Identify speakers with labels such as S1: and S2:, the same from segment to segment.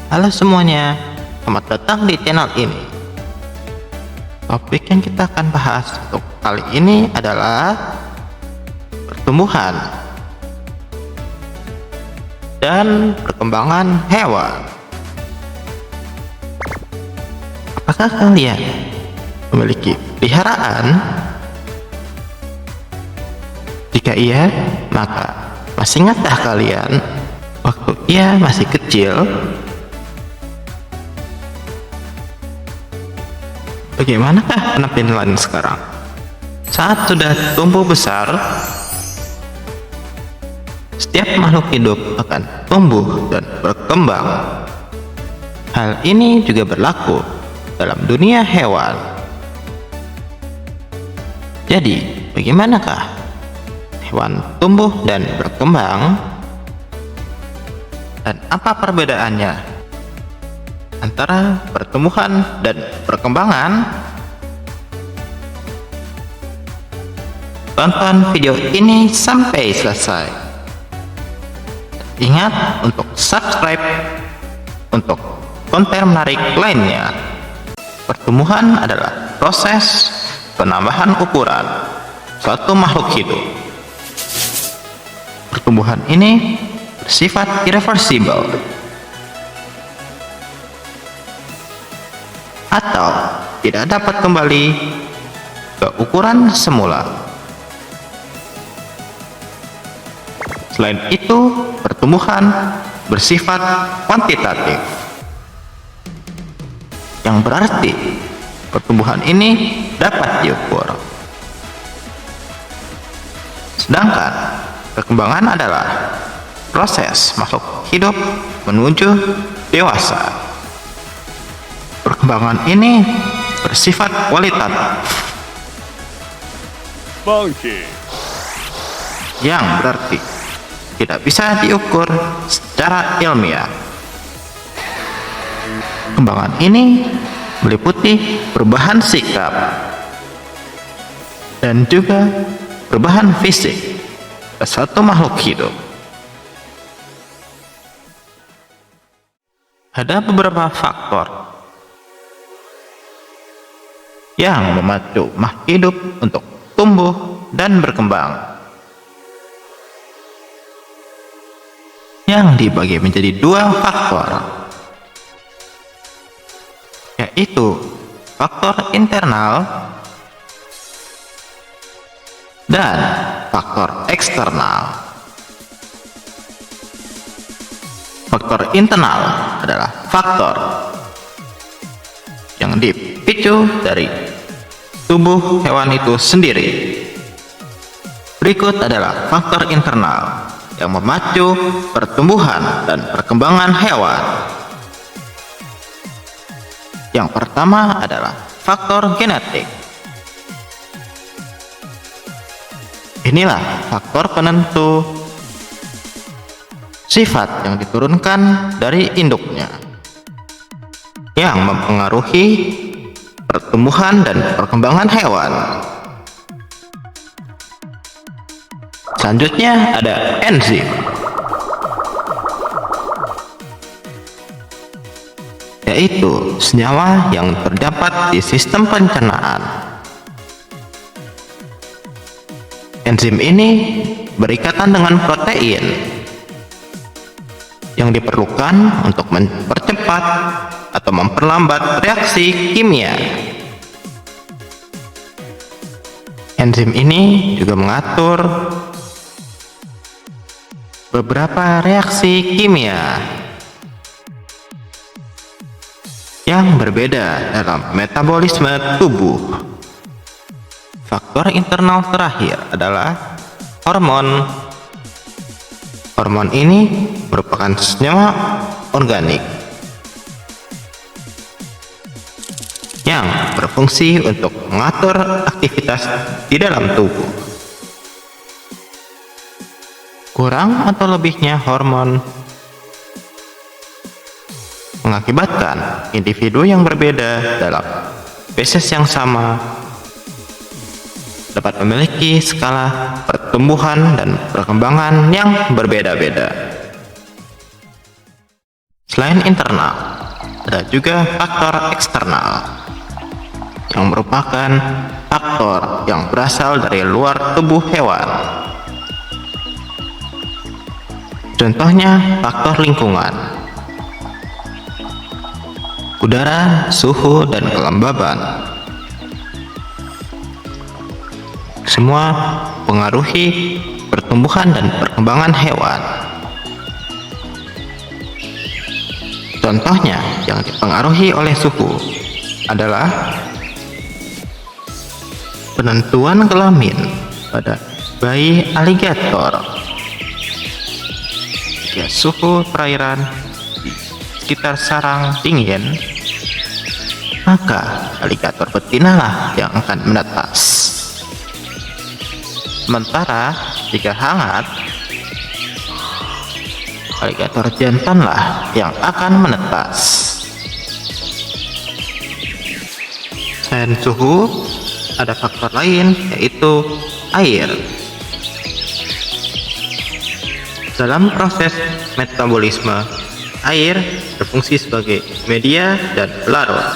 S1: Halo semuanya, selamat datang di channel ini. Topik yang kita akan bahas untuk kali ini adalah pertumbuhan dan perkembangan hewan. Apakah kalian memiliki peliharaan? Jika iya, maka masih ingatkah kalian waktu ia masih kecil? Bagaimanakah penampilan sekarang? Saat sudah tumbuh besar, setiap makhluk hidup akan tumbuh dan berkembang. Hal ini juga berlaku dalam dunia hewan. Jadi, bagaimanakah hewan tumbuh dan berkembang? Dan apa perbedaannya antara pertumbuhan dan perkembangan? Tonton video ini sampai selesai. Ingat untuk subscribe untuk konten menarik lainnya. Pertumbuhan adalah proses penambahan ukuran suatu makhluk hidup. Pertumbuhan ini bersifat irreversibel atau tidak dapat kembali ke ukuran semula. Selain itu, pertumbuhan bersifat kuantitatif, yang berarti pertumbuhan ini dapat diukur. Sedangkan perkembangan adalah proses makhluk hidup menuju dewasa. Perkembangan ini bersifat kualitatif, yang berarti tidak bisa diukur secara ilmiah. Perkembangan ini meliputi perubahan sikap dan juga perubahan fisik pada suatu makhluk hidup. Ada beberapa faktor yang memacu makhluk hidup untuk tumbuh dan berkembang, yang dibagi menjadi dua faktor, yaitu faktor internal dan faktor eksternal. Faktor internal adalah faktor yang dipicu dari tubuh hewan itu sendiri. Berikut adalah faktor internal yang memacu pertumbuhan dan perkembangan hewan. Yang pertama adalah faktor genetik. Inilah faktor penentu sifat yang diturunkan dari induknya, yang mempengaruhi pertumbuhan dan perkembangan hewan. Selanjutnya ada enzim, yaitu senyawa yang terdapat di sistem pencernaan. Enzim ini berikatan dengan protein yang diperlukan untuk mempercepat atau memperlambat reaksi kimia. Enzim ini juga mengatur beberapa reaksi kimia yang berbeda dalam metabolisme tubuh. Faktor internal terakhir adalah hormon. Hormon ini merupakan senyawa organik yang berfungsi untuk mengatur aktivitas di dalam tubuh. Kurang atau lebihnya hormon mengakibatkan individu yang berbeda dalam spesies yang sama dapat memiliki skala pertumbuhan dan perkembangan yang berbeda-beda. Selain internal, ada juga faktor eksternal yang merupakan faktor yang berasal dari luar tubuh hewan. Contohnya faktor lingkungan, udara, suhu, dan kelembaban. Semua mengaruhi pertumbuhan dan perkembangan hewan. Contohnya yang dipengaruhi oleh suhu adalah penentuan kelamin pada bayi aligator. Jika suhu perairan di sekitar sarang dingin, maka aligator betinalah yang akan menetas. Sementara jika hangat, aligator jantanlah yang akan menetas. Selain suhu, ada faktor lain, yaitu air. Dalam proses metabolisme, air berfungsi sebagai media dan pelarut,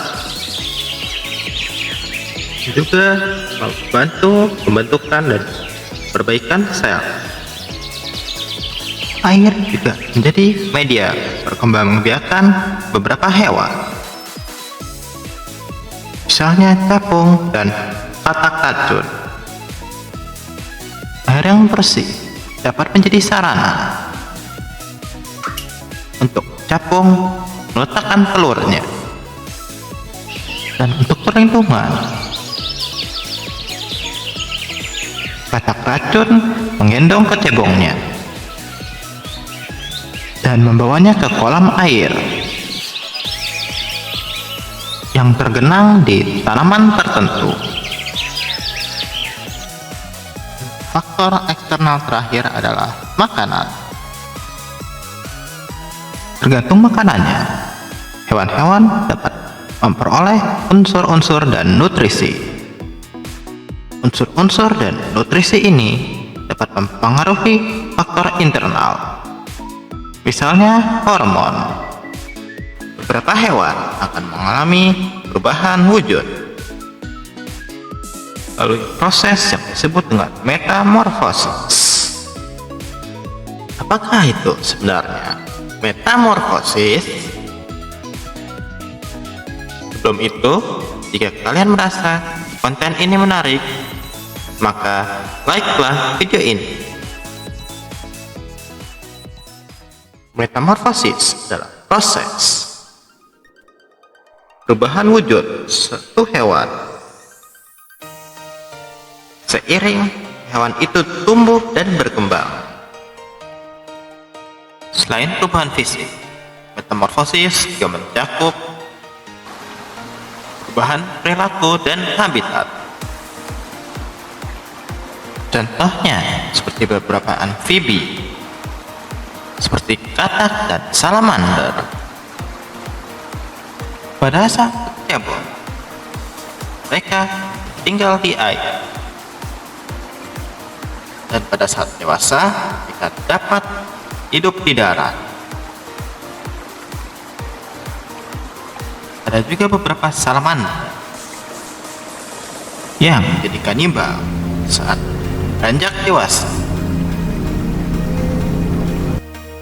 S1: juga membantu pembentukan dan perbaikan sel. Air juga menjadi media perkembangbiakan beberapa hewan, misalnya capung dan katak racun. Air yang bersih dapat menjadi sarana untuk capung meletakkan telurnya, dan untuk perlindungan. Katak racun menggendong kecebongnya dan membawanya ke kolam air yang tergenang di tanaman tertentu. Faktor eksternal terakhir adalah makanan. Tergantung makanannya, hewan-hewan dapat memperoleh unsur-unsur dan nutrisi. Unsur-unsur dan nutrisi ini dapat mempengaruhi faktor internal, misalnya hormon. Beberapa hewan akan mengalami perubahan wujud melalui proses yang disebut dengan metamorfosis. Apakah itu sebenarnya metamorfosis? Sebelum itu, jika kalian merasa konten ini menarik, maka like-lah video ini. Metamorfosis adalah proses perubahan wujud suatu hewan. Seiring hewan itu tumbuh dan berkembang. Selain perubahan fisik, metamorfosis juga mencakup perubahan perilaku dan habitat. Contohnya seperti beberapa amfibi, seperti katak dan salamander. Pada saat kecebong, mereka tinggal di air, dan pada saat dewasa mereka dapat hidup di darat. Ada juga beberapa salamander yang menjadi kanibal saat beranjak dewasa.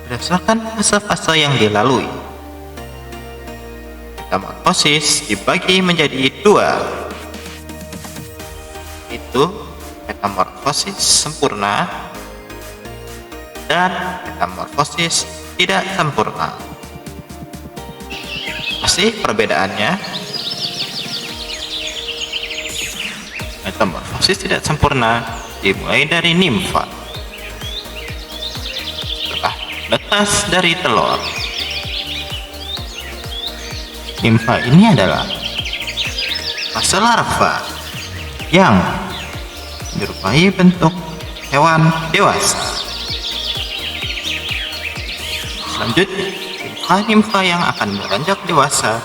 S1: Berdasarkan fase-fase yang dilalui, metamorfosis dibagi menjadi dua, yaitu metamorfosis sempurna dan metamorfosis tidak sempurna. Masih perbedaannya, metamorfosis tidak sempurna dimulai dari nimfa, setelah netas dari telur. Nimfa ini adalah fase larva yang menyerupai bentuk hewan dewasa. Selanjutnya, nimfa yang akan beranjak dewasa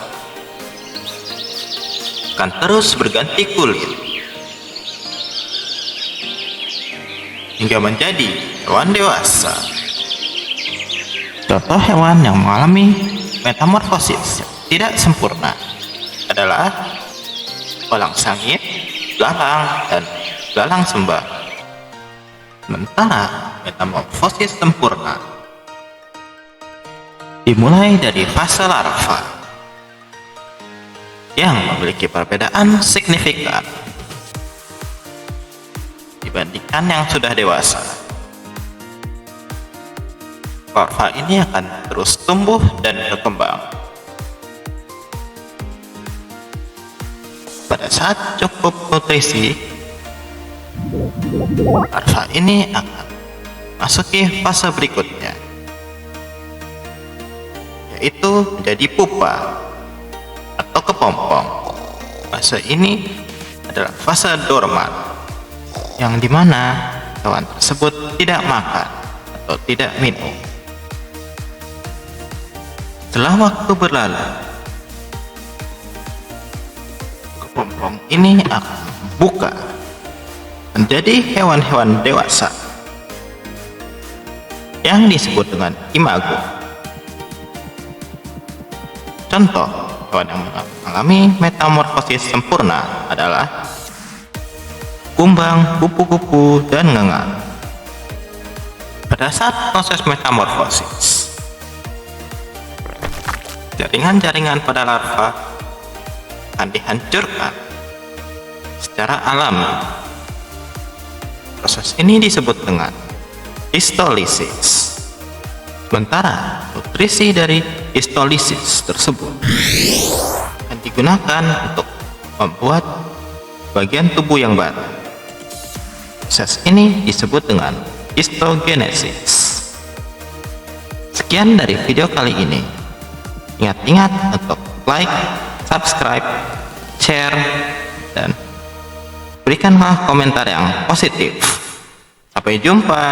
S1: akan terus berganti kulit hingga menjadi hewan dewasa. Contoh hewan yang mengalami metamorfosis yang tidak sempurna adalah walang sangit, belalang, dan belalang sembah. Sementara metamorfosis sempurna dimulai dari fase larva yang memiliki perbedaan signifikan dibandingkan yang sudah dewasa. Larva ini akan terus tumbuh dan berkembang. Pada saat cukup nutrisi, larva ini akan masuki fase berikutnya, yaitu menjadi pupa atau kepompong. Fase ini adalah fase dorman, yang dimana hewan tersebut tidak makan atau tidak minum. Setelah waktu berlalu, kepompong ini akan membuka menjadi hewan-hewan dewasa yang disebut dengan imago. Contoh hewan yang mengalami metamorfosis sempurna adalah kumbang, kupu-kupu, dan ngengat. Pada saat proses metamorfosis, jaringan-jaringan pada larva akan dihancurkan secara alami. Proses ini disebut dengan histolisis. Sementara nutrisi dari histolisis tersebut akan digunakan untuk membuat bagian tubuh yang baru. Proses ini disebut dengan histogenesis. Sekian dari video kali ini. Ingat-ingat untuk like, subscribe, share, dan berikanlah komentar yang positif. Sampai jumpa.